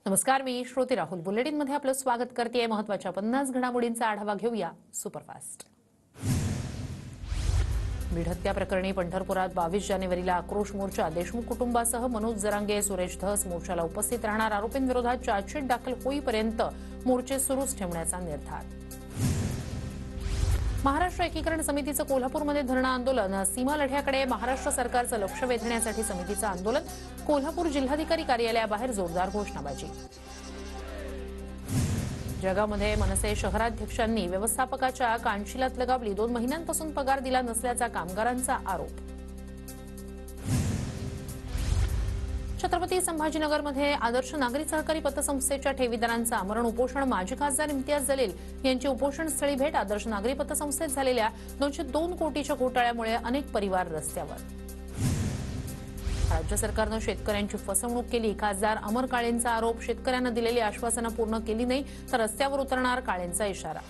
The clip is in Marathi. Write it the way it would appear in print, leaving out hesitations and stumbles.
नमस्कार, मी श्रोते राहुल बुलेटिनमध्ये आपलं स्वागत करते। महत्त्वाच्या 50 घडामोडींचा आढावा घेऊया सुपरफास्ट। बीड हत्या प्रकरणी पंढरपुरात 22 जानेवारीला आक्रोश मोर्चा। देशमुख कुटुंबासह मनोज जरांगे, सुरेश धस मोर्चाला उपस्थित राहणार। आरोपींविरोधात चार्जशीट दाखल होईपर्यंत मोर्चे सुरूच ठेवण्याचा निर्धार। महाराष्ट्र एकीकरण समितीचं कोल्हापूरमध्ये धरणं आंदोलन। सीमा लढ्याकडे महाराष्ट्र सरकारचं लक्ष वेधण्यासाठी समितीचं आंदोलन। कोल्हापूर जिल्हाधिकारी कार्यालयाबाहेर जोरदार घोषणाबाजी। जगामध्ये मनसे शहराध्यक्षांनी व्यवस्थापकाच्या कानशिलात लगावली। 2 महिन्यांपासून पगार दिला नसल्याचा कामगारांचा आरोप। छत्रपती संभाजीनगरमध्ये आदर्श नागरी सहकारी पतसंस्थेच्या ठेवीदारांचं आमरण उपोषण। माजी खासदार इम्तियाज जलील यांची उपोषणस्थळी भेट। आदर्श नागरी पतसंस्थेत झालेल्या 202 कोटीच्या घोटाळ्यामुळे अनेक परिवार रस्त्यावर। राज्य सरकारनं शेतकऱ्यांची फसवणूक केली। खासदार अमर काळेंचा आरोप। शेतकऱ्यांना दिलेली आश्वासनं पूर्ण केली नाही तर रस्त्यावर उतरणार, काळेंचा इशारा।